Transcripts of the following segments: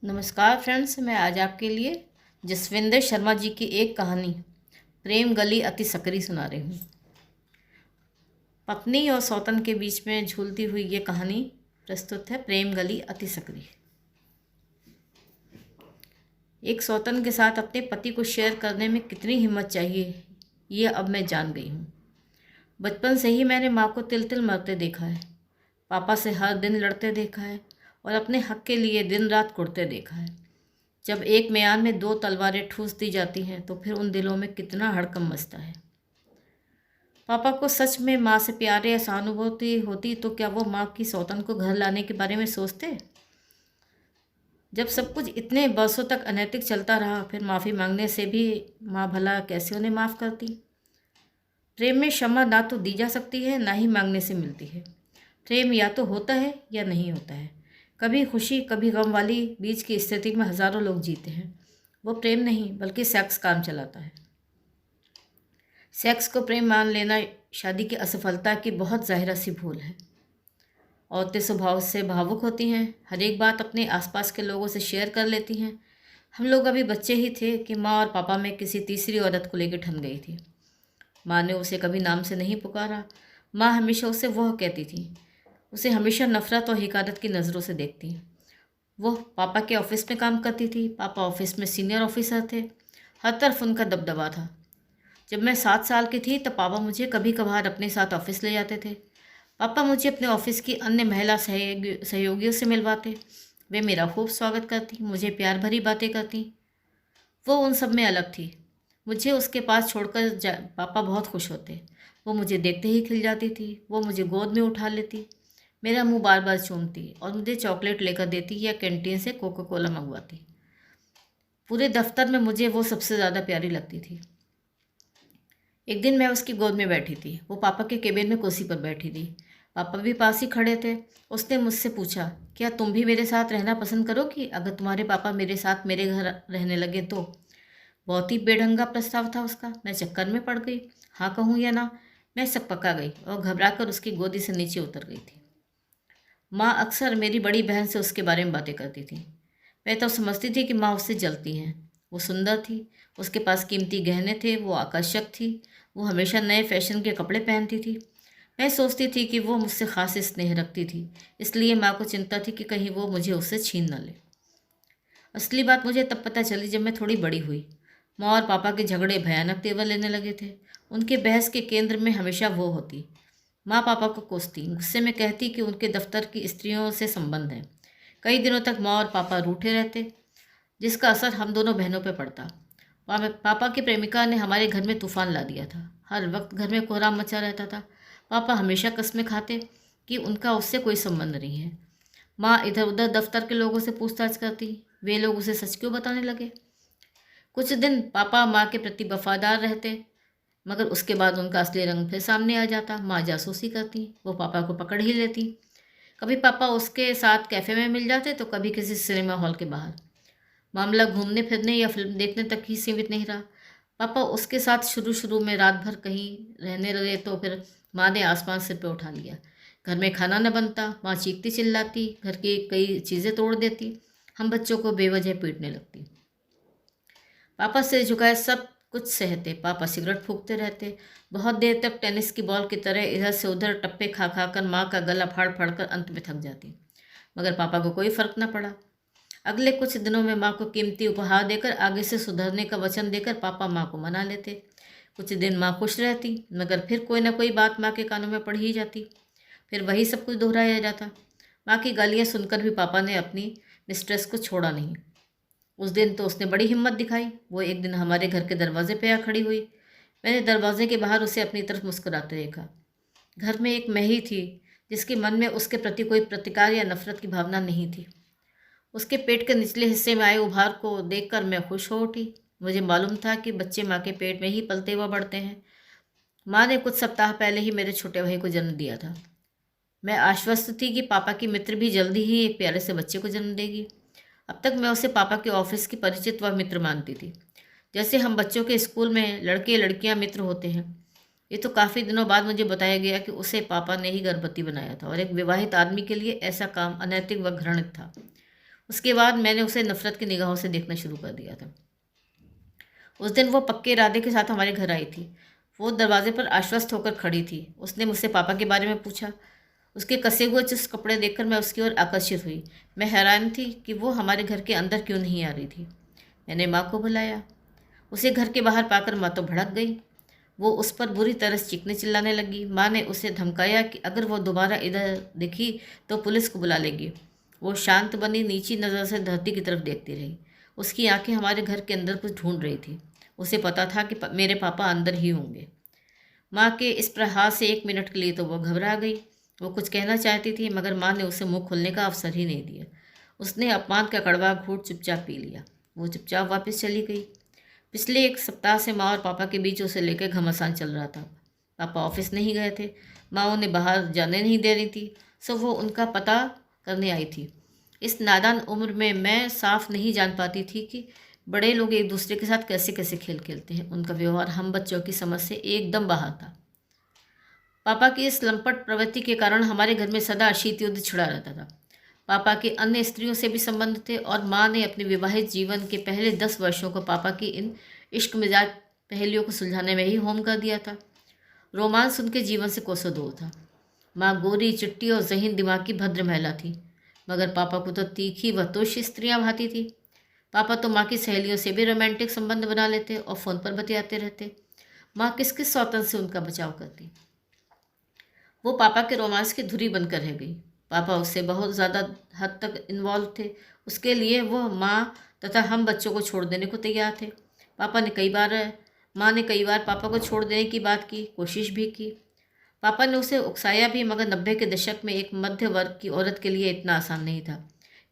नमस्कार फ्रेंड्स, मैं आज आपके लिए जसविंदर शर्मा जी की एक कहानी प्रेम गली अति सकरी सुना रही हूँ। पत्नी और सौतन के बीच में झूलती हुई ये कहानी प्रस्तुत है। प्रेम गली अति सकरी। एक सौतन के साथ अपने पति को शेयर करने में कितनी हिम्मत चाहिए, ये अब मैं जान गई हूँ। बचपन से ही मैंने माँ को तिल तिल मरते देखा है, पापा से हर दिन लड़ते देखा है और अपने हक के लिए दिन रात कुड़ते देखा है। जब एक म्यान में दो तलवारें ठूस दी जाती हैं तो फिर उन दिलों में कितना हड़कंप मचता है। पापा को सच में माँ से प्यार या सहानुभूति होती तो क्या वो माँ की सौतन को घर लाने के बारे में सोचते? जब सब कुछ इतने बरसों तक अनैतिक चलता रहा, फिर माफ़ी मांगने से भी माँ भला कैसे उन्हें माफ़ करती? प्रेम में क्षमा ना तो दी जा सकती है, ना ही मांगने से मिलती है। प्रेम या तो होता है या नहीं होता है। कभी खुशी कभी गम वाली बीच की स्थिति में हज़ारों लोग जीते हैं। वो प्रेम नहीं बल्कि सेक्स काम चलाता है। सेक्स को प्रेम मान लेना शादी की असफलता की बहुत ज़ाहिरा सी भूल है। औरतें स्वभाव से भावुक होती हैं, हर एक बात अपने आसपास के लोगों से शेयर कर लेती हैं। हम लोग अभी बच्चे ही थे कि माँ और पापा में किसी तीसरी औरत को लेकर ठन गई थी। माँ ने उसे कभी नाम से नहीं पुकारा। माँ हमेशा उसे वह कहती थी। उसे हमेशा नफ़रत और हिकारत की नज़रों से देखती। वो पापा के ऑफिस में काम करती थी। पापा ऑफिस में सीनियर ऑफिसर थे, हर तरफ उनका दबदबा था। जब मैं 7 साल की थी तब पापा मुझे कभी कभार अपने साथ ऑफिस ले जाते थे। पापा मुझे अपने ऑफिस की अन्य महिला सहयोगियों से मिलवाते। वे मेरा खूब स्वागत करती, मुझे प्यार भरी बातें करती। वो उन सब में अलग थी। मुझे उसके पास छोड़कर पापा बहुत खुश होते। वो मुझे देखते ही खिल जाती थी। वो मुझे गोद में उठा लेती, मेरा मुंह बार बार चूमती और मुझे चॉकलेट लेकर देती या कैंटीन से कोका कोला मंगवाती। पूरे दफ्तर में मुझे वो सबसे ज़्यादा प्यारी लगती थी। एक दिन मैं उसकी गोद में बैठी थी। वो पापा के केबिन में कुर्सी पर बैठी थी। पापा भी पास ही खड़े थे। उसने मुझसे पूछा, क्या तुम भी मेरे साथ रहना पसंद करोगी अगर तुम्हारे पापा मेरे साथ मेरे घर रहने लगे तो? बहुत ही बेढंगा प्रस्ताव था उसका। मैं चक्कर में पड़ गई, हाँ कहूँ या ना। मैं सकपका गई और घबराकर उसकी गोदी से नीचे उतर गई थी। माँ अक्सर मेरी बड़ी बहन से उसके बारे में बातें करती थी। मैं तो समझती थी कि माँ उससे जलती हैं। वो सुंदर थी, उसके पास कीमती गहने थे, वो आकर्षक थी, वो हमेशा नए फैशन के कपड़े पहनती थी। मैं सोचती थी कि वो मुझसे खास स्नेह रखती थी, इसलिए माँ को चिंता थी कि कहीं वो मुझे उससे छीन न ले। असली बात मुझे तब पता चली जब मैं थोड़ी बड़ी हुई। माँ और पापा के झगड़े भयानक तेवर लेने लगे थे। उनके बहस के केंद्र में हमेशा वो होती। माँ पापा को कोसती, गुस्से में कहती कि उनके दफ्तर की स्त्रियों से संबंध है। कई दिनों तक माँ और पापा रूठे रहते, जिसका असर हम दोनों बहनों पर पड़ता। पापा की प्रेमिका ने हमारे घर में तूफान ला दिया था। हर वक्त घर में कोहराम मचा रहता था। पापा हमेशा कस्में खाते कि उनका उससे कोई संबंध नहीं है। माँ इधर उधर दफ्तर के लोगों से पूछताछ करती, वे लोग उसे सच क्यों बताने लगे। कुछ दिन पापा माँ के प्रति वफादार रहते, मगर उसके बाद उनका असली रंग फिर सामने आ जाता। माँ जासूसी करती, वो पापा को पकड़ ही लेती। कभी पापा उसके साथ कैफ़े में मिल जाते तो कभी किसी सिनेमा हॉल के बाहर। मामला घूमने फिरने या फिल्म देखने तक ही सीमित नहीं रहा। पापा उसके साथ शुरू शुरू में रात भर कहीं रहने लगे तो फिर माँ ने आसमान सिर पे उठा लिया। घर में खाना न बनता, माँ चीखती चिल्लाती, घर की कई चीज़ें तोड़ देती, हम बच्चों को बेवजह पीटने लगती। पापा सिर झुकाए सब कुछ सहते। पापा सिगरेट फूकते रहते, बहुत देर तक टेनिस की बॉल की तरह इधर से उधर टप्पे खा खा कर माँ का गला फाड़ फाड़ कर अंत में थक जाती, मगर पापा को कोई फर्क न पड़ा। अगले कुछ दिनों में माँ को कीमती उपहार देकर, आगे से सुधरने का वचन देकर पापा माँ को मना लेते। कुछ दिन माँ खुश रहती, मगर फिर कोई ना कोई बात माँ के कानों में पड़ ही जाती। फिर वही सब कुछ दोहराया जाता। माँ की गालियाँ सुनकर भी पापा ने अपनी मिस्ट्रेस को छोड़ा नहीं। उस दिन तो उसने बड़ी हिम्मत दिखाई। वो एक दिन हमारे घर के दरवाजे पे आ खड़ी हुई। मैंने दरवाजे के बाहर उसे अपनी तरफ मुस्कुराते देखा। घर में एक मैं ही थी जिसके मन में उसके प्रति कोई प्रतिकार या नफरत की भावना नहीं थी। उसके पेट के निचले हिस्से में आए उभार को देखकर मैं खुश हो उठी। मुझे मालूम था कि बच्चे माँ के पेट में ही पलते व बढ़ते हैं। माँ ने कुछ सप्ताह पहले ही मेरे छोटे भाई को जन्म दिया था। मैं आश्वस्त थी कि पापा की मित्र भी जल्दी ही एक प्यारे से बच्चे को जन्म देगी। अब तक मैं उसे पापा के ऑफिस की परिचित व मित्र मानती थी, जैसे हम बच्चों के स्कूल में लड़के लड़कियां मित्र होते हैं। ये तो काफ़ी दिनों बाद मुझे बताया गया कि उसे पापा ने ही गर्भवती बनाया था और एक विवाहित आदमी के लिए ऐसा काम अनैतिक व घृणित था। उसके बाद मैंने उसे नफ़रत की निगाहों से देखना शुरू कर दिया था। उस दिन वो पक्के इरादे के साथ हमारे घर आई थी। वो दरवाजे पर आश्वस्त होकर खड़ी थी। उसने मुझसे पापा के बारे में पूछा। उसके कसे हुए चुस्त कपड़े देखकर मैं उसकी ओर आकर्षित हुई। मैं हैरान थी कि वो हमारे घर के अंदर क्यों नहीं आ रही थी। मैंने माँ को बुलाया। उसे घर के बाहर पाकर माँ तो भड़क गई। वो उस पर बुरी तरह से चीखने चिल्लाने लगी। माँ ने उसे धमकाया कि अगर वो दोबारा इधर दिखी तो पुलिस को बुला लेगी। वो शांत बनी नीची नज़र से धरती की तरफ देखती रही। उसकी आंखें हमारे घर के अंदर कुछ ढूंढ रही थी। उसे पता था कि मेरे पापा अंदर ही होंगे। माँ के इस प्रहार से 1 मिनट के लिए तो वो घबरा गई। वो कुछ कहना चाहती थी मगर माँ ने उसे मुंह खोलने का अवसर ही नहीं दिया। उसने अपमान का कड़वा घूंट चुपचाप पी लिया। वो चुपचाप वापस चली गई। पिछले 1 सप्ताह से माँ और पापा के बीच उसे लेकर घमासान चल रहा था। पापा ऑफिस नहीं गए थे। माँ उन्हें बाहर जाने नहीं दे रही थी, सो वो उनका पता करने आई थी। इस नादान उम्र में मैं साफ नहीं जान पाती थी कि बड़े लोग एक दूसरे के साथ कैसे कैसे खेल खेलते हैं। उनका व्यवहार हम बच्चों की समझ से एकदम बाहर था। पापा की इस लंपट प्रवृत्ति के कारण हमारे घर में सदा शीत युद्ध छिड़ा रहता था। पापा के अन्य स्त्रियों से भी संबंध थे और माँ ने अपने विवाहित जीवन के पहले 10 वर्षों को पापा की इन इश्क मिजाज पहेलियों को सुलझाने में ही होम कर दिया था। रोमांस उनके जीवन से कोसों दूर था। माँ गोरी चिट्टी और ज़हीन दिमाग की भद्र महिला थी, मगर पापा को तो तीखी व तुष्य स्त्रियाँ भाती थी। पापा तो माँ की सहेलियों से भी रोमांटिक संबंध बना लेते और फ़ोन पर बतियाते रहते। माँ किस किस सौतन से उनका बचाव करती। वो पापा के रोमांस की धुरी बनकर रह गई। पापा उससे बहुत ज़्यादा हद तक इन्वॉल्व थे। उसके लिए वह माँ तथा हम बच्चों को छोड़ देने को तैयार थे। माँ ने कई बार पापा को छोड़ देने की बात की, कोशिश भी की। पापा ने उसे उकसाया भी, मगर 90 के दशक में एक मध्य वर्ग की औरत के लिए इतना आसान नहीं था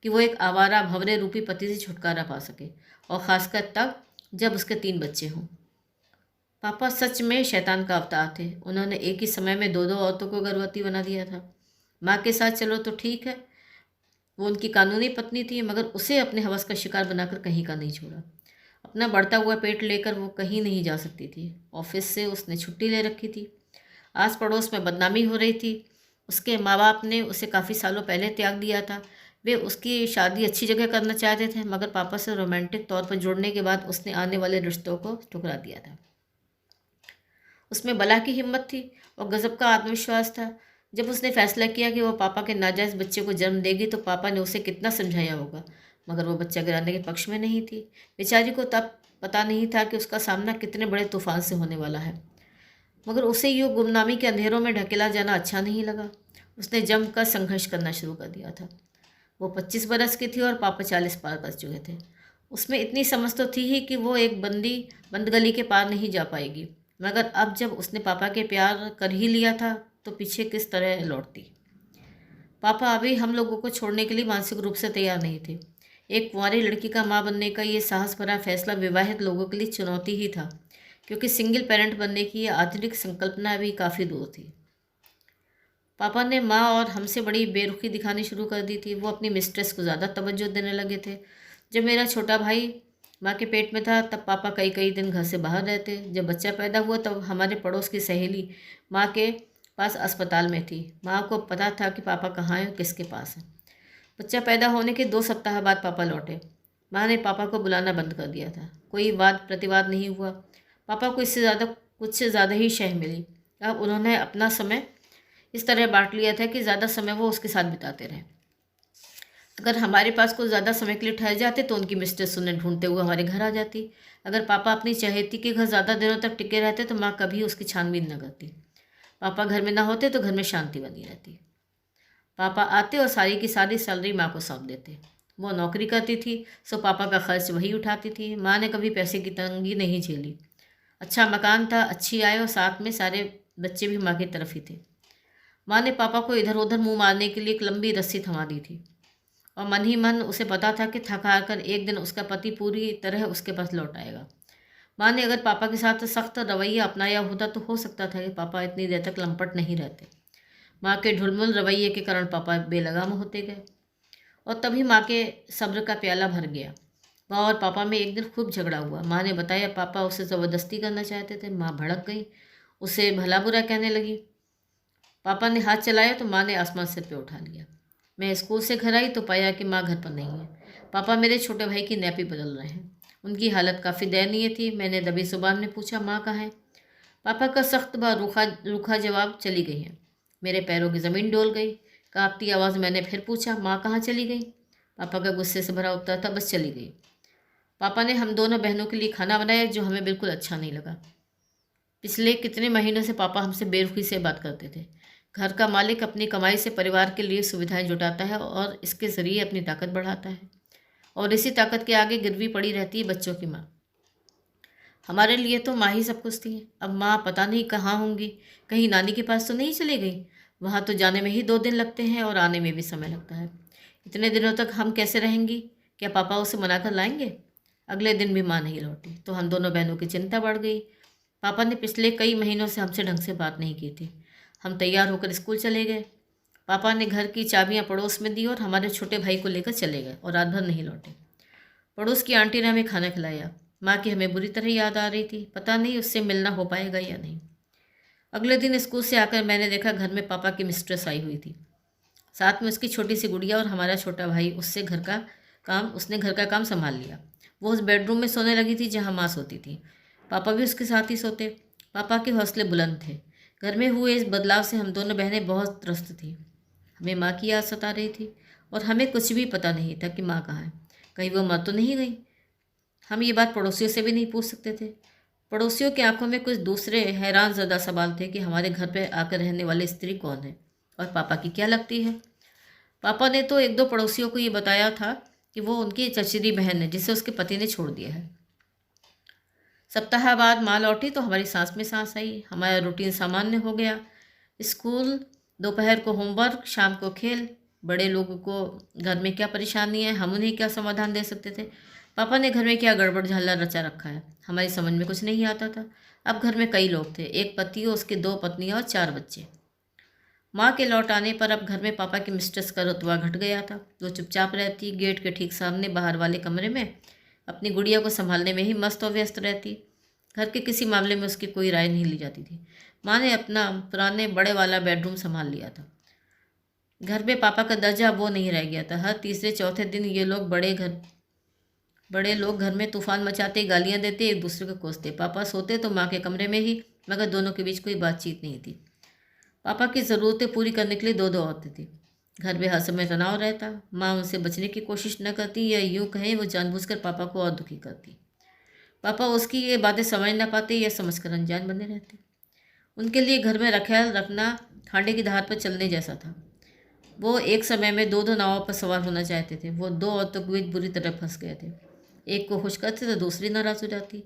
कि वो एक आवारा भंवरे रूपी पति से छुटकारा पा सके, और ख़ासकर तब जब उसके 3 बच्चे हों। पापा सच में शैतान का अवतार थे। उन्होंने एक ही समय में 2 औरतों को गर्भवती बना दिया था। माँ के साथ चलो तो ठीक है, वो उनकी कानूनी पत्नी थी, मगर उसे अपने हवस का शिकार बनाकर कहीं का नहीं छोड़ा। अपना बढ़ता हुआ पेट लेकर वो कहीं नहीं जा सकती थी। ऑफिस से उसने छुट्टी ले रखी थी। आस पड़ोस में बदनामी हो रही थी। उसके माँ बाप ने उसे काफ़ी सालों पहले त्याग दिया था। वे उसकी शादी अच्छी जगह करना चाहते थे, मगर पापा से रोमांटिक तौर पर जुड़ने के बाद उसने आने वाले रिश्तों को ठुकरा दिया था। उसमें बला की हिम्मत थी और गजब का आत्मविश्वास था। जब उसने फैसला किया कि वो पापा के नाजायज़ बच्चे को जन्म देगी तो पापा ने उसे कितना समझाया होगा, मगर वो बच्चा गिराने के पक्ष में नहीं थी। बेचारी को तब पता नहीं था कि उसका सामना कितने बड़े तूफान से होने वाला है, मगर उसे यूँ गुमनामी के अंधेरों में ढकेला जाना अच्छा नहीं लगा। उसने जमकर संघर्ष करना शुरू कर दिया था। वो 25 बरस की थी और पापा 40 पार कर चुके थे। उसमें इतनी समझ तो थी ही कि वो एक बंद गली के पार नहीं जा पाएगी, मगर अब जब उसने पापा के प्यार कर ही लिया था तो पीछे किस तरह लौटती। पापा अभी हम लोगों को छोड़ने के लिए मानसिक रूप से तैयार नहीं थे। एक कुंवारी लड़की का माँ बनने का ये साहस भरा फैसला विवाहित लोगों के लिए चुनौती ही था, क्योंकि सिंगल पेरेंट बनने की ये आधुनिक संकल्पना अभी काफ़ी दूर थी। पापा ने माँ और हमसे बड़ी बेरुखी दिखानी शुरू कर दी थी। वो अपनी मिस्ट्रेस को ज़्यादा तवज्जो देने लगे थे। जब मेरा छोटा भाई माँ के पेट में था तब पापा कई कई दिन घर से बाहर रहते। जब बच्चा पैदा हुआ तब हमारे पड़ोस की सहेली माँ के पास अस्पताल में थी। माँ को पता था कि पापा कहाँ हैं, किसके पास है। बच्चा पैदा होने के 2 सप्ताह बाद पापा लौटे। माँ ने पापा को बुलाना बंद कर दिया था। कोई वाद प्रतिवाद नहीं हुआ। पापा को कुछ से ज़्यादा ही शह मिली। अब उन्होंने अपना समय इस तरह बांट लिया था कि ज़्यादा समय वो उसके साथ बिताते रहे। अगर हमारे पास कुछ ज़्यादा समय के लिए ठहर जाते तो उनकी मिस्ट्रेस उन्हें ढूंढते हुए हमारे घर आ जाती। अगर पापा अपनी चहेती के घर ज़्यादा दिनों तक टिके रहते तो माँ कभी उसकी छानबीन न करती। पापा घर में ना होते तो घर में शांति बनी रहती। पापा आते और सारी की सारी सैलरी माँ को सौंप देते। वो नौकरी करती थी, सो पापा का खर्च वही उठाती थी। माँ ने कभी पैसे की तंगी नहीं झेली। अच्छा मकान था, अच्छी आय, और साथ में सारे बच्चे भी माँ की तरफ ही थे। माँ ने पापा को इधर उधर मुंह मारने के लिए एक लंबी रस्सी थमा दी थी, और मन ही मन उसे पता था कि थक हार कर एक दिन उसका पति पूरी तरह उसके पास लौट आएगा। माँ ने अगर पापा के साथ सख्त रवैया अपनाया होता तो हो सकता था कि पापा इतनी देर तक लंपट नहीं रहते। माँ के ढुलमुल रवैये के कारण पापा बेलगाम होते गए, और तभी माँ के सब्र का प्याला भर गया। माँ और पापा में एक दिन खूब झगड़ा हुआ। माँ ने बताया पापा उसे ज़बरदस्ती करना चाहते थे। माँ भड़क गई, उसे भला बुरा कहने लगी। पापा ने हाथ चलाया तो माँ ने आसमान सिर पे उठा लिया। मैं स्कूल से घर आई तो पाया कि माँ घर पर नहीं है। पापा मेरे छोटे भाई की नैपी बदल रहे हैं। उनकी हालत काफ़ी दयनीय थी। मैंने दबी जुबान में पूछा, माँ कहाँ है? पापा का सख्त व रूखा रूखा जवाब, चली गई है। मेरे पैरों की ज़मीन डोल गई। कांपती आवाज़ मैंने फिर पूछा, माँ कहाँ चली गई? पापा का गुस्से से भरा उत्तर था, बस चली गई। पापा ने हम दोनों बहनों के लिए खाना बनाया जो हमें बिल्कुल अच्छा नहीं लगा। पिछले कितने महीनों से पापा हमसे बेरुखी से बात करते थे। घर का मालिक अपनी कमाई से परिवार के लिए सुविधाएं जुटाता है और इसके ज़रिए अपनी ताकत बढ़ाता है, और इसी ताकत के आगे गिरवी पड़ी रहती है बच्चों की माँ। हमारे लिए तो माँ ही सब कुछ थी। अब माँ पता नहीं कहाँ होंगी। कहीं नानी के पास तो नहीं चली गई? वहाँ तो जाने में ही 2 दिन लगते हैं और आने में भी समय लगता है। इतने दिनों तक हम कैसे रहेंगी? क्या पापा उसे मनाकर लाएंगे? अगले दिन भी माँ नहीं लौटी तो हम दोनों बहनों की चिंता बढ़ गई। पापा ने पिछले कई महीनों से हमसे ढंग से बात नहीं की थी। हम तैयार होकर स्कूल चले गए। पापा ने घर की चाबियां पड़ोस में दी और हमारे छोटे भाई को लेकर चले गए और रात भर नहीं लौटे। पड़ोस की आंटी ने हमें खाना खिलाया। माँ की हमें बुरी तरह याद आ रही थी। पता नहीं उससे मिलना हो पाएगा या नहीं। अगले दिन स्कूल से आकर मैंने देखा घर में पापा की मिस्ट्रेस आई हुई थी, साथ में उसकी छोटी सी गुड़िया और हमारा छोटा भाई। उसने घर का काम संभाल लिया। वो उस बेडरूम में सोने लगी थी जहाँ माँ सोती थी। पापा भी उसके साथ ही सोते। पापा के हौसले बुलंद थे। घर में हुए इस बदलाव से हम दोनों बहनें बहुत त्रस्त थी। हमें माँ की याद सता रही थी और हमें कुछ भी पता नहीं था कि माँ कहाँ है। कहीं वो मर तो नहीं गई? हम ये बात पड़ोसियों से भी नहीं पूछ सकते थे। पड़ोसियों की आंखों में कुछ दूसरे हैरान ज़दा सवाल थे कि हमारे घर पे आकर रहने वाली स्त्री कौन है और पापा की क्या लगती है। पापा ने तो 1-2 पड़ोसियों को ये बताया था कि वो उनकी चचेरी बहन है जिसे उसके पति ने छोड़ दिया है। सप्ताह बाद माँ लौटी तो हमारी सांस में सांस आई। हमारा रूटीन सामान्य हो गया। स्कूल, दोपहर को होमवर्क, शाम को खेल। बड़े लोगों को घर में क्या परेशानी है, हम उन्हें क्या समाधान दे सकते थे? पापा ने घर में क्या गड़बड़ झाला रचा रखा है, हमारी समझ में कुछ नहीं आता था। अब घर में कई लोग थे, एक पति और उसके 2 पत्नियां और 4 बच्चे। माँ के लौट आने पर अब घर में पापा की मिस्ट्रेस का रुतबा घट गया था। वो चुपचाप रहती, गेट के ठीक सामने बाहर वाले कमरे में अपनी गुड़िया को संभालने में ही मस्त और व्यस्त रहती। घर के किसी मामले में उसकी कोई राय नहीं ली जाती थी। माँ ने अपना पुराने बड़े वाला बेडरूम संभाल लिया था। घर में पापा का दर्जा वो नहीं रह गया था। हर तीसरे चौथे दिन ये लोग बड़े लोग घर में तूफान मचाते, गालियाँ देते, एक दूसरे को कोसते। पापा सोते तो माँ के कमरे में ही, मगर दोनों के बीच कोई बातचीत नहीं थी। पापा की ज़रूरतें पूरी करने के लिए 2-2 औरतें थीं। घर में हर समय तनाव रहता। माँ उनसे बचने की कोशिश न करती, या यूँ कहें वो जानबूझकर पापा को और दुखी करती। पापा उसकी ये बातें समझ न पाते या समझकर अनजान बने रहते। उनके लिए घर में ख्याल रखना खांडे की धार पर चलने जैसा था। वो एक समय में 2-2 नावों पर सवार होना चाहते थे। वो 2 औरतों के बीच बुरी तरह फंस गए थे। एक को खुश करते तो दूसरी नाराज़ हो जाती।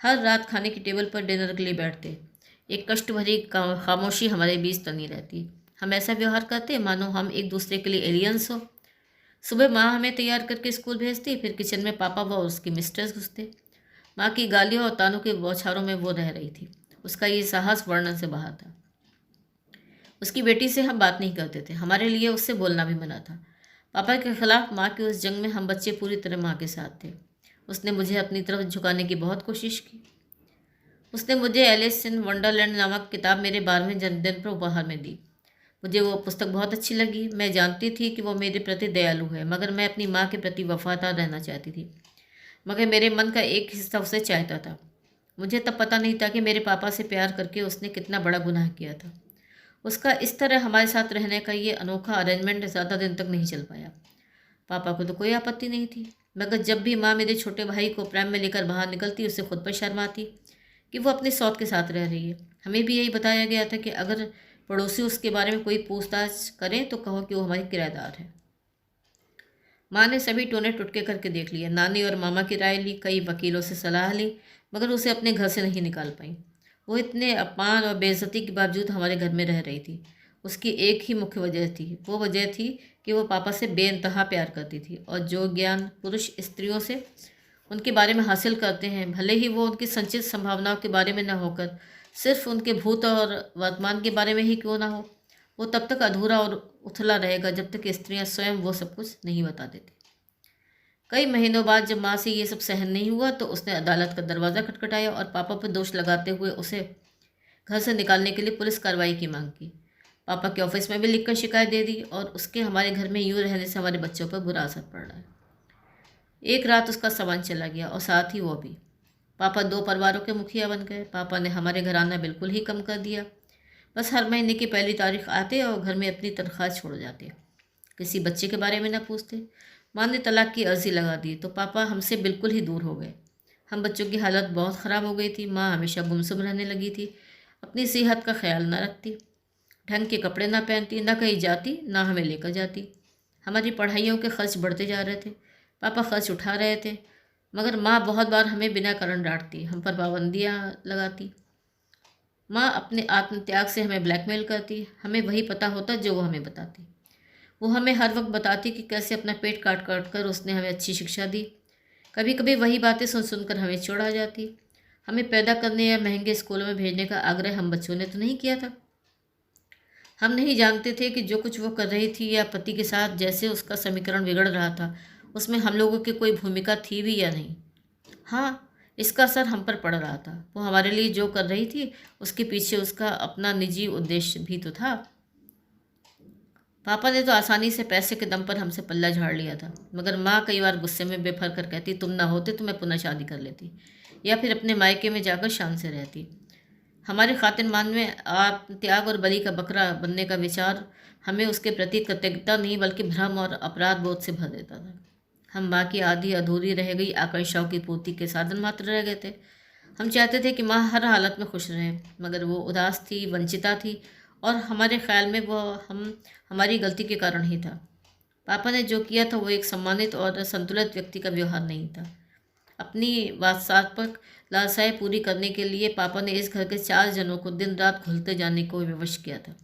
हर रात खाने की टेबल पर डिनर के लिए बैठते। एक कष्ट भरी खामोशी हमारे बीच तनी रहती। हम ऐसा व्यवहार करते मानो हम एक दूसरे के लिए एलियंस हो। सुबह माँ हमें तैयार करके स्कूल भेजती, फिर किचन में पापा व उसकी मिस्ट्रेस घुसते। माँ की गालियों और तानों के बौछारों में वो रह रही थी। उसका ये साहस वर्णन से बाहर था। उसकी बेटी से हम बात नहीं करते थे। हमारे लिए उससे बोलना भी मना था। पापा के खिलाफ माँ की उस जंग में हम बच्चे पूरी तरह माँ के साथ थे। उसने मुझे अपनी तरफ झुकाने की बहुत कोशिश की। उसने मुझे एलिस इन वंडरलैंड नामक किताब मेरे 12वें जन्मदिन पर उपहार में दी। मुझे वो पुस्तक बहुत अच्छी लगी। मैं जानती थी कि वो मेरे प्रति दयालु है, मगर मैं अपनी माँ के प्रति वफादार रहना चाहती थी। मगर मेरे मन का एक हिस्सा उसे चाहता था। मुझे तब पता नहीं था कि मेरे पापा से प्यार करके उसने कितना बड़ा गुनाह किया था। उसका इस तरह हमारे साथ रहने का ये अनोखा अरेंजमेंट ज़्यादा दिन तक नहीं चल पाया। पापा को तो कोई आपत्ति नहीं थी, मगर जब भी माँ मेरे छोटे भाई को प्रेम में लेकर बाहर निकलती, उसे खुद पर शर्म आती कि वो अपनी सौत के साथ रह रही है। हमें भी यही बताया गया था कि अगर पड़ोसी उसके बारे में कोई पूछताछ करें तो कहो कि वो हमारी किराएदार है। माँ ने सभी टोने टुटके करके देख लिए। नानी और मामा की राय ली, कई वकीलों से सलाह ली, मगर उसे अपने घर से नहीं निकाल पाई। वो इतने अपमान और बेइज्जती के बावजूद हमारे घर में रह रही थी। उसकी एक ही मुख्य वजह थी। वो वजह थी कि वो पापा से बेइंतहा प्यार करती थी, और जो ज्ञान पुरुष स्त्रियों से उनके बारे में हासिल करते हैं, भले ही वो उनकी संचित संभावनाओं के बारे में न होकर सिर्फ उनके भूत और वर्तमान के बारे में ही क्यों ना हो, वो तब तक अधूरा और उथला रहेगा जब तक स्त्रियां स्वयं वो सब कुछ नहीं बता देती। कई महीनों बाद जब माँ से ये सब सहन नहीं हुआ तो उसने अदालत का दरवाज़ा खटखटाया और पापा पर दोष लगाते हुए उसे घर से निकालने के लिए पुलिस कार्रवाई की मांग की। पापा के ऑफिस में भी लिखकर शिकायत दे दी, और उसके हमारे घर में यूँ रहने से हमारे बच्चों पर बुरा असर पड़ रहा है। एक रात उसका सामान चला गया और साथ ही वो भी। पापा 2 परिवारों के मुखिया बन गए। पापा ने हमारे घर आना बिल्कुल ही कम कर दिया। बस हर महीने की पहली तारीख आते और घर में अपनी तनख्वाह छोड़ जाते। किसी बच्चे के बारे में ना पूछते। माँ ने तलाक की अर्जी लगा दी तो पापा हमसे बिल्कुल ही दूर हो गए। हम बच्चों की हालत बहुत ख़राब हो गई थी। माँ हमेशा गुमसुम रहने लगी थी, अपनी सेहत का ख्याल ना रखती, ढंग के कपड़े ना पहनती, ना कहीं जाती, ना हमें लेकर जाती। हमारी पढ़ाइयों के खर्च बढ़ते जा रहे थे। पापा खर्च उठा रहे थे, मगर माँ बहुत बार हमें बिना कारण डांटती, हम पर पाबंदियाँ लगाती। माँ अपने आत्मत्याग से हमें ब्लैकमेल करती। हमें वही पता होता जो वो हमें बताती। वो हमें हर वक्त बताती कि कैसे अपना पेट काट काट कर उसने हमें अच्छी शिक्षा दी। कभी कभी वही बातें सुन सुनकर हमें चिढ़ आ जाती। हमें पैदा करने या महंगे स्कूलों में भेजने का आग्रह हम बच्चों ने तो नहीं किया था। हम नहीं जानते थे कि जो कुछ वो कर रही थी या पति के साथ जैसे उसका समीकरण बिगड़ रहा था, उसमें हम लोगों की कोई भूमिका थी भी या नहीं। हाँ, इसका असर हम पर पड़ रहा था। वो हमारे लिए जो कर रही थी उसके पीछे उसका अपना निजी उद्देश्य भी तो था। पापा ने तो आसानी से पैसे के दम पर हमसे पल्ला झाड़ लिया था, मगर माँ कई बार गुस्से में बेफर कर कहती, तुम ना होते तो मैं पुनः शादी कर लेती या फिर अपने मायके में जाकर शान से रहती। हमारे खातिरमान में त्याग और बलि का बकरा बनने का विचार हमें उसके प्रति कृतज्ञता नहीं बल्कि भ्रम और अपराध बोध से भर देता था। हम माँ की आधी अधूरी रह गई आकांक्षाओं की पूर्ति के साधन मात्र रह गए थे। हम चाहते थे कि माँ हर हालत में खुश रहे, मगर वो उदास थी, वंचिता थी, और हमारे ख्याल में वो हमारी गलती के कारण ही था। पापा ने जो किया था वो एक सम्मानित और संतुलित व्यक्ति का व्यवहार नहीं था। अपनी वात्सात्मक लालसाएं पूरी करने के लिए पापा ने इस घर के 4 जनों को दिन रात घुलते जाने को विवश किया था।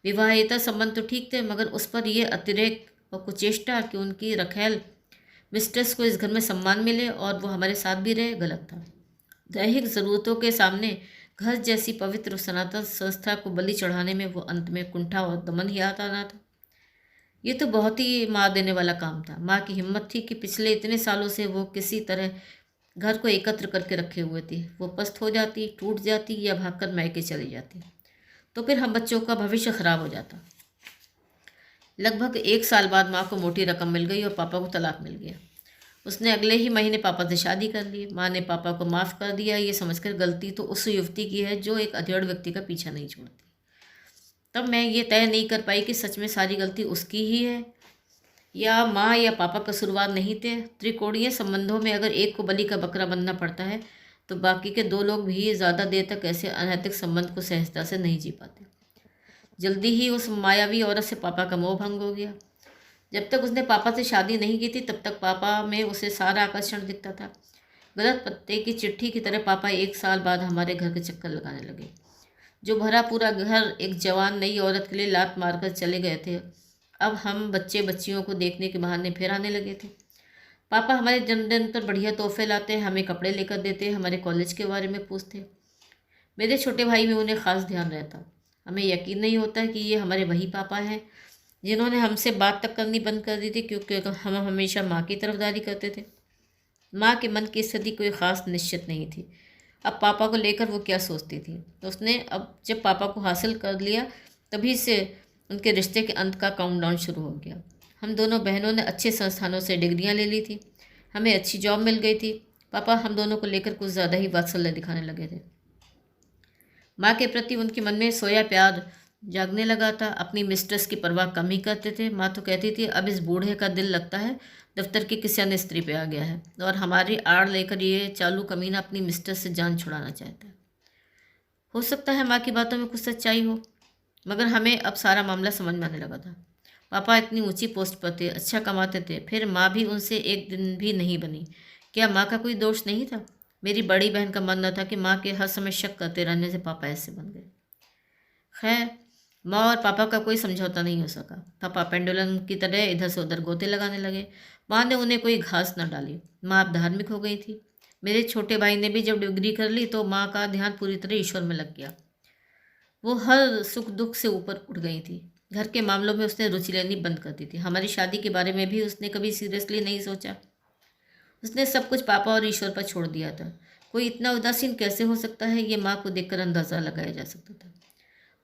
विवाहिता संबंध तो ठीक थे, मगर उस पर यह अतिरेक और कुचेष्टा कि उनकी रखेल मिस्ट्रेस को इस घर में सम्मान मिले और वो हमारे साथ भी रहे, गलत था। दैहिक ज़रूरतों के सामने घर जैसी पवित्र और सनातन संस्था को बलि चढ़ाने में वो अंत में कुंठा और दमन ही आता ना था। ये तो बहुत ही मार देने वाला काम था। माँ की हिम्मत थी कि पिछले इतने सालों से वो किसी तरह घर को एकत्र करके रखे हुए थी। वो पस्त हो जाती, टूट जाती या भागकर मायके चली जाती, तो फिर हम बच्चों का भविष्य खराब हो जाता। लगभग 1 साल बाद माँ को मोटी रकम मिल गई और पापा को तलाक मिल गया। उसने अगले ही महीने पापा से शादी कर ली। माँ ने पापा को माफ़ कर दिया, ये समझकर गलती तो उस युवती की है जो एक अधेड़ व्यक्ति का पीछा नहीं छोड़ती। तब मैं ये तय नहीं कर पाई कि सच में सारी गलती उसकी ही है या माँ या पापा कसूरवार नहीं थे। त्रिकोणीय संबंधों में अगर एक को बलि का बकरा बनना पड़ता है तो बाकी के 2 लोग भी ज़्यादा देर तक ऐसे अनैतिक संबंध को सहजता से नहीं जी पाते। जल्दी ही उस मायावी औरत से पापा का मोह भंग हो गया। जब तक उसने पापा से शादी नहीं की थी तब तक पापा में उसे सारा आकर्षण दिखता था। गलत पत्ते की चिट्ठी की तरह पापा 1 साल बाद हमारे घर के चक्कर लगाने लगे। जो भरा पूरा घर एक जवान नई औरत के लिए लात मारकर चले गए थे, अब हम बच्चे बच्चियों को देखने के बहाने फिर आने लगे थे। पापा हमारे जन्मदिन पर बढ़िया तोहफे लाते, हमें कपड़े लेकर देते, हमारे कॉलेज के बारे में पूछते। मेरे छोटे भाई में उन्हें खास ध्यान रहता। हमें यकीन नहीं होता कि ये हमारे वही पापा हैं जिन्होंने हमसे बात तक करनी बंद कर दी थी, क्योंकि हम हमेशा माँ की तरफदारी करते थे। माँ के मन की स्थिति कोई ख़ास निश्चित नहीं थी। अब पापा को लेकर वो क्या सोचती थी, तो उसने अब जब पापा को हासिल कर लिया तभी से उनके रिश्ते के अंत का काउंटडाउन शुरू हो गया। हम दोनों बहनों ने अच्छे संस्थानों से डिग्रियां ले ली थी, हमें अच्छी जॉब मिल गई थी। पापा हम दोनों को लेकर कुछ ज़्यादा ही वात्सल्य दिखाने लगे थे। माँ के प्रति उनके मन में सोया प्यार जागने लगा था। अपनी मिस्ट्रेस की परवाह कम ही करते थे। माँ तो कहती थी, अब इस बूढ़े का दिल लगता है दफ्तर की किसी अन्य स्त्री पे आ गया है और हमारी आड़ लेकर ये चालू कमीना अपनी मिस्ट्रेस से जान छुड़ाना चाहता है। हो सकता है माँ की बातों में कुछ सच्चाई हो, मगर हमें अब सारा मामला समझ में आने लगा था। पापा इतनी ऊंची पोस्ट पर थे, अच्छा कमाते थे, फिर माँ भी उनसे एक दिन भी नहीं बनी। क्या माँ का कोई दोष नहीं था? मेरी बड़ी बहन का मानना था कि माँ के हर समय शक करते रहने से पापा ऐसे बन गए। खैर, माँ और पापा का कोई समझौता नहीं हो सका। पापा पेंडुलम की तरह इधर से उधर गोते लगाने लगे। माँ ने उन्हें कोई घास न डाली। माँ अब धार्मिक हो गई थी। मेरे छोटे भाई ने भी जब डिग्री कर ली तो माँ का ध्यान पूरी तरह ईश्वर में लग गया। वो हर सुख दुख से ऊपर उठ गई थी। घर के मामलों में उसने रुचि लेनी बंद कर दी थी। हमारी शादी के बारे में भी उसने कभी सीरियसली नहीं सोचा। उसने सब कुछ पापा और ईश्वर पर छोड़ दिया था। कोई इतना उदासीन कैसे हो सकता है, ये माँ को देखकर अंदाज़ा लगाया जा सकता था।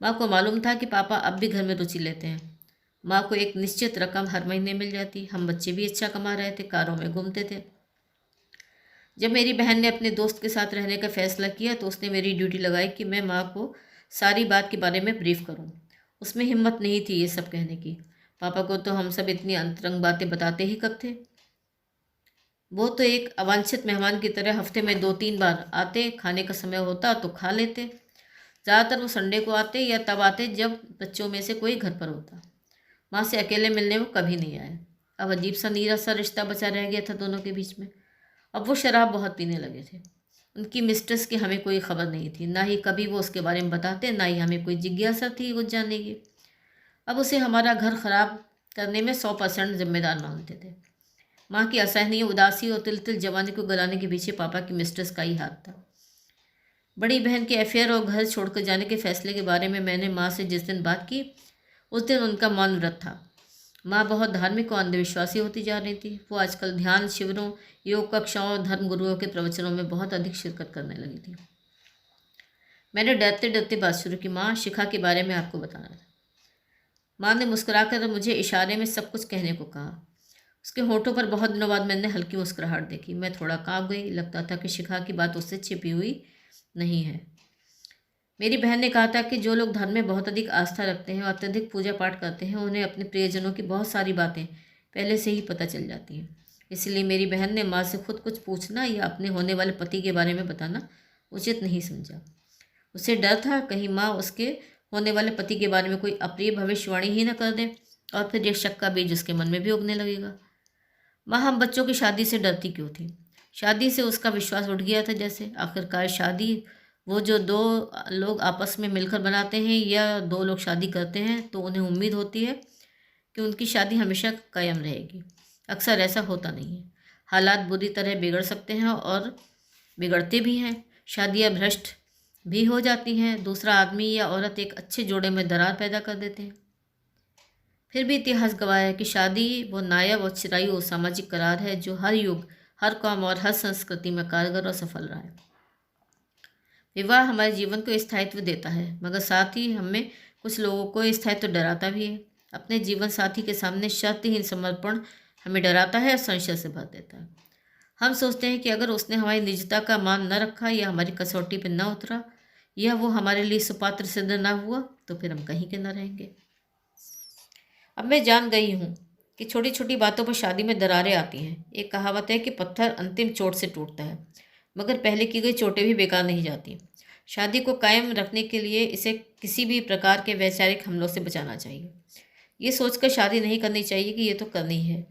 माँ को मालूम था कि पापा अब भी घर में रुचि लेते हैं। माँ को एक निश्चित रकम हर महीने मिल जाती, हम बच्चे भी अच्छा कमा रहे थे, कारों में घूमते थे। जब मेरी बहन ने अपने दोस्त के साथ रहने का फैसला किया तो उसने मेरी ड्यूटी लगाई कि मैं माँ को सारी बात के बारे में ब्रीफ करूँ। उसमें हिम्मत नहीं थी ये सब कहने की। पापा को तो हम सब इतनी अंतरंग बातें बताते ही कब थे। वो तो एक अवांछित मेहमान की तरह हफ्ते में 2-3 बार आते, खाने का समय होता तो खा लेते। ज़्यादातर वो संडे को आते या तब आते जब बच्चों में से कोई घर पर होता। माँ से अकेले मिलने वो कभी नहीं आए। अब अजीब सा नीरा सा रिश्ता बचा रह गया था दोनों के बीच में। अब वो शराब बहुत पीने लगे थे। उनकी मिस्ट्रेस की हमें कोई खबर नहीं थी, ना ही कभी वो उसके बारे में बताते, ना ही हमें कोई जिज्ञासा थी कुछ जानने की। अब उसे हमारा घर खराब करने में 100% जिम्मेदार मानते थे। माँ की असहनीय उदासी और तिल तिल जवानी को गलाने के पीछे पापा की मिस्ट्रेस का ही हाथ था। बड़ी बहन के अफेयर और घर छोड़कर जाने के फैसले के बारे में मैंने माँ से जिस दिन बात की उस दिन उनका मौन व्रत था। माँ बहुत धार्मिक और अंधविश्वासी होती जा रही थी। वो आजकल ध्यान शिविरों, योग कक्षाओं और धर्म गुरुओं के प्रवचनों में बहुत अधिक शिरकत करने लगी थी। मैंने डरते डरते बात शुरू की, माँ शिखा के बारे में आपको बताना था। माँ ने मुस्कुराकर मुझे इशारे में सब कुछ कहने को कहा। उसके होठों पर बहुत दिनों बाद मैंने हल्की मुस्कुराहट देखी। मैं थोड़ा काँप गई। लगता था कि शिखा की बात उससे छिपी हुई नहीं है। मेरी बहन ने कहा था कि जो लोग धर्म में बहुत अधिक आस्था रखते हैं और अत्यधिक पूजा पाठ करते हैं उन्हें अपने प्रियजनों की बहुत सारी बातें पहले से ही पता चल जाती हैं। इसलिए मेरी बहन ने माँ से खुद कुछ पूछना या अपने होने वाले पति के बारे में बताना उचित नहीं समझा। उसे डर था कहीं माँ उसके होने वाले पति के बारे में कोई अप्रिय भविष्यवाणी ही न कर दे और फिर ये शक का बीज उसके मन में भी उगने लगेगा। माँ हम बच्चों की शादी से डरती क्यों थी? शादी से उसका विश्वास उठ गया था जैसे। आखिरकार शादी वो जो दो लोग आपस में मिलकर बनाते हैं या दो लोग शादी करते हैं तो उन्हें उम्मीद होती है कि उनकी शादी हमेशा कायम रहेगी। अक्सर ऐसा होता नहीं है। हालात बुरी तरह बिगड़ सकते हैं और बिगड़ते भी हैं। शादियाँ भ्रष्ट भी हो जाती हैं। दूसरा आदमी या औरत एक अच्छे जोड़े में दरार पैदा कर देते हैं। फिर भी इतिहास गवाह है कि शादी वो नायाब और चिरायु सामाजिक करार है जो हर युग, हर कौम और हर संस्कृति में कारगर और सफल रहा है। विवाह हमारे जीवन को स्थायित्व देता है, मगर साथ ही हमें कुछ लोगों को स्थायित्व डराता भी है। अपने जीवन साथी के सामने शर्तहीन समर्पण हमें डराता है और संशय से भर देता है। हम सोचते हैं कि अगर उसने हमारी निजता का मान न रखा या हमारी कसौटी पर न उतरा या वो हमारे लिए सुपात्र सिद्ध न हुआ तो फिर हम कहीं के न रहेंगे। अब मैं जान गई हूँ कि छोटी छोटी बातों पर शादी में दरारें आती हैं। एक कहावत है कि पत्थर अंतिम चोट से टूटता है, मगर पहले की गई चोटें भी बेकार नहीं जाती। शादी को कायम रखने के लिए इसे किसी भी प्रकार के वैचारिक हमलों से बचाना चाहिए। ये सोचकर शादी नहीं करनी चाहिए कि ये तो करनी है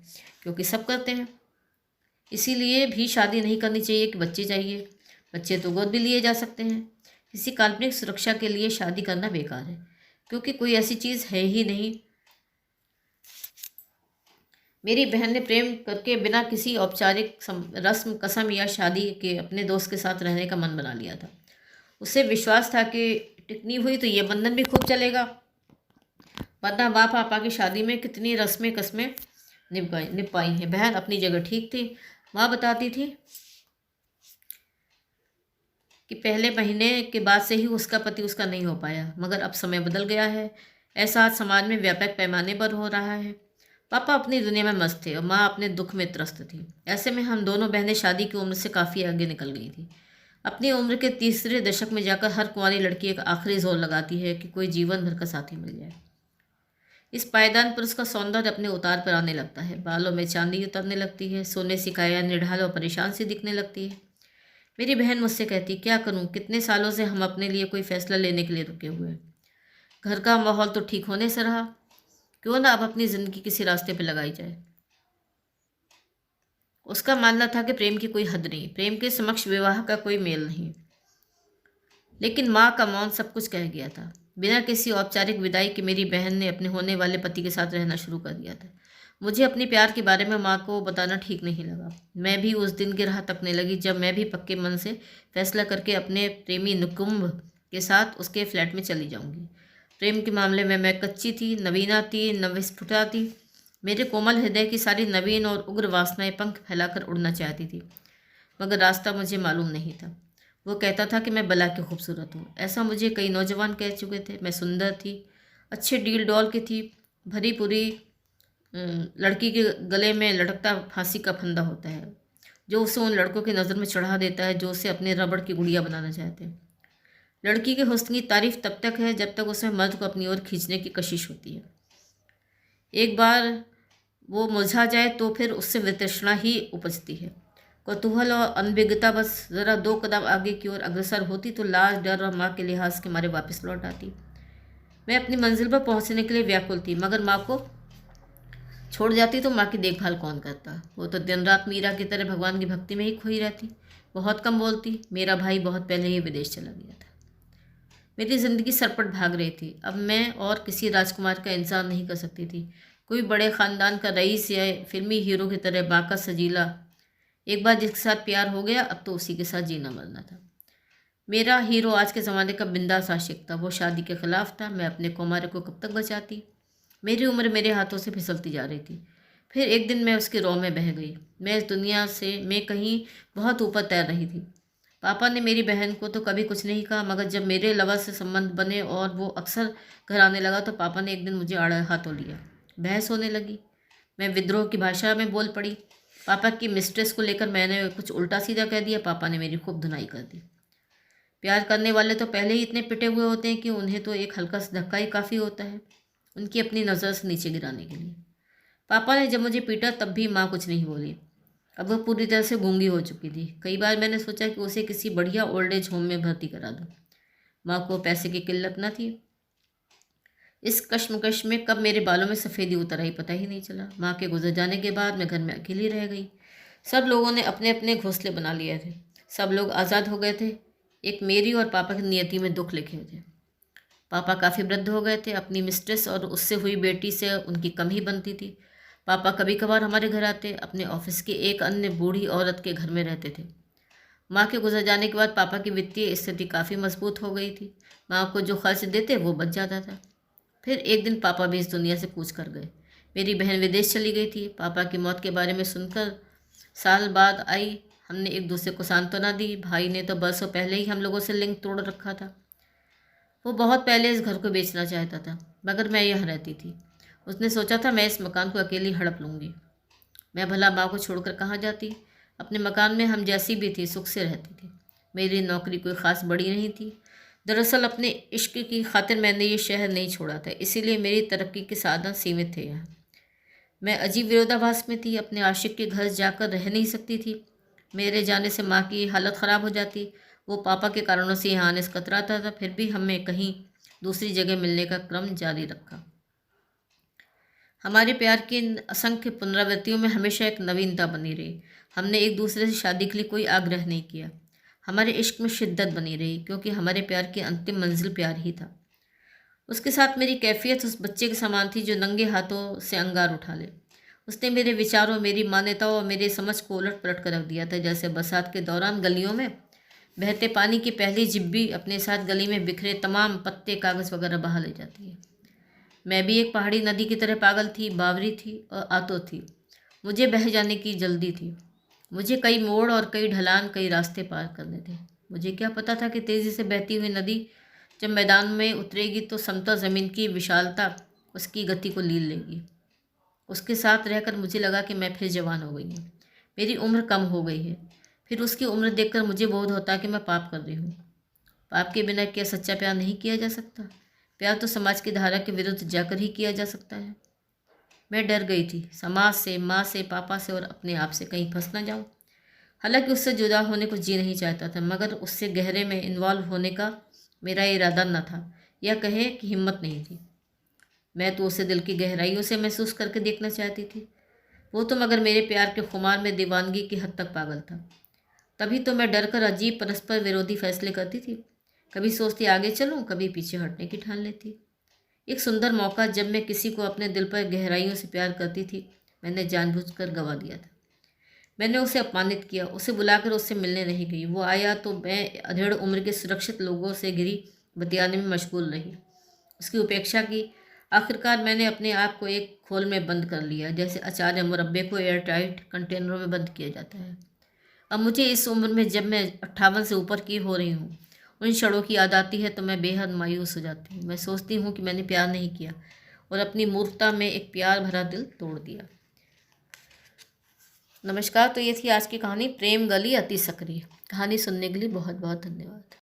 क्योंकि सब करते हैं, इसीलिए भी शादी नहीं करनी चाहिए कि बच्चे चाहिए। बच्चे तो गोद भी लिए जा सकते हैं। किसी काल्पनिक सुरक्षा के लिए शादी करना बेकार है क्योंकि कोई ऐसी चीज़ है ही नहीं। मेरी बहन ने प्रेम करके बिना किसी औपचारिक रस्म कसम या शादी के अपने दोस्त के साथ रहने का मन बना लिया था। उसे विश्वास था कि टिकनी हुई तो ये बंधन भी खूब चलेगा, वरना माँ पापा की शादी में कितनी रस्में कस्में निभ पाई हैं। बहन अपनी जगह ठीक थी। माँ बताती थी कि पहले महीने के बाद से ही उसका पति उसका नहीं हो पाया, मगर अब समय बदल गया है। ऐसा आज समाज में व्यापक पैमाने पर हो रहा है। पापा अपनी दुनिया में मस्त थे और माँ अपने दुख में त्रस्त थी। ऐसे में हम दोनों बहनें शादी की उम्र से काफ़ी आगे निकल गई थी। अपनी उम्र के तीसरे दशक में जाकर हर कुंवारी लड़की एक आखिरी जोर लगाती है कि कोई जीवन भर का साथी मिल जाए। इस पायदान पर उसका सौंदर्य अपने उतार पर आने लगता है। बालों में चांदी उतरने लगती है, सोने सी काया निढाल और परेशान सी दिखने लगती है। मेरी बहन मुझसे कहती, क्या करूं, कितने सालों से हम अपने लिए कोई फैसला लेने के लिए रुके हुए हैं। घर का माहौल तो ठीक होने से रहा, क्यों ना अब अपनी ज़िंदगी किसी रास्ते पर लगाई जाए। उसका मानना था कि प्रेम की कोई हद नहीं, प्रेम के समक्ष विवाह का कोई मेल नहीं। लेकिन माँ का मौन सब कुछ कह गया था। बिना किसी औपचारिक विदाई के मेरी बहन ने अपने होने वाले पति के साथ रहना शुरू कर दिया था। मुझे अपने प्यार के बारे में माँ को बताना ठीक नहीं लगा। मैं भी उस दिन की राह तकने लगी जब मैं भी पक्के मन से फैसला करके अपने प्रेमी नुकुंभ के साथ उसके फ्लैट में चली जाऊंगी। प्रेम के मामले में मैं कच्ची थी, नवीना थी, नवस्फुटा थी। मेरे कोमल हृदय की सारी नवीन और उग्र वासनाएं पंख फैलाकर उड़ना चाहती थी, मगर रास्ता मुझे मालूम नहीं था। वो कहता था कि मैं बला के खूबसूरत हूँ। ऐसा मुझे कई नौजवान कह चुके थे। मैं सुंदर थी, अच्छे डील डॉल की थी, भरी पूरी लड़की के गले में लटकता फांसी का फंदा होता है, जो उसे उन लड़कों की नज़र में चढ़ा देता है जो उसे अपने रबड़ की गुड़िया बनाना चाहते हैं। लड़की के हुस्न की तारीफ तब तक है जब तक उसमें मर्द को अपनी ओर खींचने की कशिश होती है। एक बार वो मुरझा जाए तो फिर उससे वितृष्णा ही उपजती है। कौतूहल और अनभिज्ञता बस ज़रा 2 कदम आगे की ओर अग्रसर होती तो लाज, डर और माँ के लिहाज के मारे वापस लौट आती। मैं अपनी मंजिल पर पहुंचने के लिए व्याकुल थी, मगर माँ को छोड़ जाती तो माँ की देखभाल कौन करता। वो तो दिन रात मीरा की तरह भगवान की भक्ति में ही खोई रहती, बहुत कम बोलती। मेरा भाई बहुत पहले ही विदेश चला गया था। मेरी ज़िंदगी सरपट भाग रही थी। अब मैं और किसी राजकुमार का इंतज़ार नहीं कर सकती थी। कोई बड़े ख़ानदान का रईस या फिल्मी हीरो की तरह बाका सजीला एक बार जिसके साथ प्यार हो गया, अब तो उसी के साथ जीना मरना था। मेरा हीरो आज के ज़माने का बिंदास आशिक था। वो शादी के ख़िलाफ़ था। मैं अपने कौमार्य को कब तक बचाती। मेरी उम्र मेरे हाथों से फिसलती जा रही थी। फिर एक दिन मैं उसकी रौ में बह गई। मैं इस दुनिया से मैं कहीं बहुत ऊपर तैर रही थी। पापा ने मेरी बहन को तो कभी कुछ नहीं कहा, मगर जब मेरे लवर से संबंध बने और वो अक्सर घर आने लगा तो पापा ने एक दिन मुझे आड़े हाथों लिया। बहस होने लगी। मैं विद्रोह की भाषा में बोल पड़ी। पापा की मिस्ट्रेस को लेकर मैंने कुछ उल्टा सीधा कह दिया। पापा ने मेरी खूब धुनाई कर दी। प्यार करने वाले तो पहले ही इतने पिटे हुए होते हैं कि उन्हें तो एक हल्का सा धक्का ही काफ़ी होता है उनकी अपनी नज़र से नीचे गिराने के लिए। पापा ने जब मुझे पीटा तब भी माँ कुछ नहीं बोली। अब वह पूरी तरह से गूंगी हो चुकी थी। कई बार मैंने सोचा कि उसे किसी बढ़िया ओल्ड एज होम में भर्ती करा दूँ। माँ को पैसे की किल्लत न थी। इस कश्मकश में कब मेरे बालों में सफ़ेदी उतर आई पता ही नहीं चला। माँ के गुजर जाने के बाद मैं घर में अकेली रह गई। सब लोगों ने अपने अपने घोंसले बना लिए थे। सब लोग आज़ाद हो गए थे। एक मेरी और पापा की नियति में दुख लिखे थे। पापा काफ़ी वृद्ध हो गए थे। अपनी मिस्ट्रेस और उससे हुई बेटी से उनकी कम ही बनती थी। पापा कभी कभार हमारे घर आते। अपने ऑफिस की एक अन्य बूढ़ी औरत के घर में रहते थे। माँ के गुजर जाने के बाद पापा की वित्तीय स्थिति काफ़ी मजबूत हो गई थी। माँ को जो खर्च देते वो बच जाता था। फिर एक दिन पापा भी इस दुनिया से कूच कर गए। मेरी बहन विदेश चली गई थी। पापा की मौत के बारे में सुनकर साल बाद आई। हमने एक दूसरे को सांत्वना दी। भाई ने तो बरसों पहले ही हम लोगों से लिंक तोड़ रखा था। वो बहुत पहले इस घर को बेचना चाहता था, मगर मैं यहाँ रहती थी। उसने सोचा था मैं इस मकान को अकेली हड़प लूँगी। मैं भला माँ को छोड़कर कहाँ जाती। अपने मकान में हम जैसी भी थी सुख से रहती थी। मेरी नौकरी कोई ख़ास बड़ी नहीं थी। दरअसल अपने इश्क की खातिर मैंने ये शहर नहीं छोड़ा था, इसीलिए मेरी तरक्की के साधन सीमित थे यहाँ। मैं अजीब विरोधाभास में थी। अपने आशिक के घर जाकर रह नहीं सकती थी। मेरे जाने से माँ की हालत ख़राब हो जाती। वो पापा के कारणों से यहाँ आने से कतराता था। फिर भी हमें कहीं दूसरी जगह मिलने का क्रम जारी रखा। हमारे प्यार की इन असंख्य पुनरावृत्तियों में हमेशा एक नवीनता बनी रही। हमने एक दूसरे से शादी के लिए कोई आग्रह नहीं किया। हमारे इश्क में शिद्दत बनी रही, क्योंकि हमारे प्यार की अंतिम मंजिल प्यार ही था। उसके साथ मेरी कैफियत उस बच्चे के समान थी जो नंगे हाथों से अंगार उठा ले। उसने मेरे विचारों, मेरी मान्यताओं और मेरी समझ को उलट पलट कर रख दिया था। जैसे बरसात के दौरान गलियों में बहते पानी की पहली जिब्बी अपने साथ गली में बिखरे तमाम पत्ते, कागज़ वगैरह बहा ले जाती है। मैं भी एक पहाड़ी नदी की तरह पागल थी, बावरी थी और आतुर थी। मुझे बह जाने की जल्दी थी। मुझे कई मोड़ और कई ढलान, कई रास्ते पार करने थे। मुझे क्या पता था कि तेज़ी से बहती हुई नदी जब मैदान में उतरेगी तो समतल ज़मीन की विशालता उसकी गति को लील लेगी। उसके साथ रहकर मुझे लगा कि मैं फिर जवान हो गई हूँ। मेरी उम्र कम हो गई है। फिर उसकी उम्र देखकर मुझे बोध होता है कि मैं पाप कर रही हूँ। पाप के बिना क्या सच्चा प्यार नहीं किया जा सकता? प्यार तो समाज की धारा के विरुद्ध जाकर ही किया जा सकता है। मैं डर गई थी, समाज से, माँ से, पापा से और अपने आप से कहीं फंस ना जाऊँ। हालांकि उससे जुदा होने को जी नहीं चाहता था, मगर उससे गहरे में इन्वॉल्व होने का मेरा इरादा न था, या कहे कि हिम्मत नहीं थी। मैं तो उसे दिल की गहराइयों से महसूस करके देखना चाहती थी। वो तो मगर मेरे प्यार के खुमार में दीवानगी की हद तक पागल था। तभी तो मैं डर कर अजीब परस्पर विरोधी फैसले करती थी। कभी सोचती आगे चलूं, कभी पीछे हटने की ठान लेती। एक सुंदर मौका जब मैं किसी को अपने दिल पर गहराइयों से प्यार करती थी, मैंने जानबूझकर गंवा दिया था। मैंने उसे अपमानित किया। उसे बुलाकर उससे मिलने नहीं गई। वो आया तो मैं अधेड़ उम्र के सुरक्षित लोगों से घिरी बतियाने में मशगूल रही। उसकी उपेक्षा की। आखिरकार मैंने अपने आप को एक खोल में बंद कर लिया, जैसे अचार या मुरब्बे को एयर टाइट कंटेनरों में बंद किया जाता है। अब मुझे इस उम्र में, जब मैं 58 से ऊपर की हो रही हूँ, उन क्षणों की याद आती है तो मैं बेहद मायूस हो जाती हूँ। मैं सोचती हूँ कि मैंने प्यार नहीं किया, और अपनी मूर्खता में एक प्यार भरा दिल तोड़ दिया। नमस्कार, तो ये थी आज की कहानी प्रेम गली अति सक्रिय। कहानी सुनने के लिए बहुत बहुत धन्यवाद।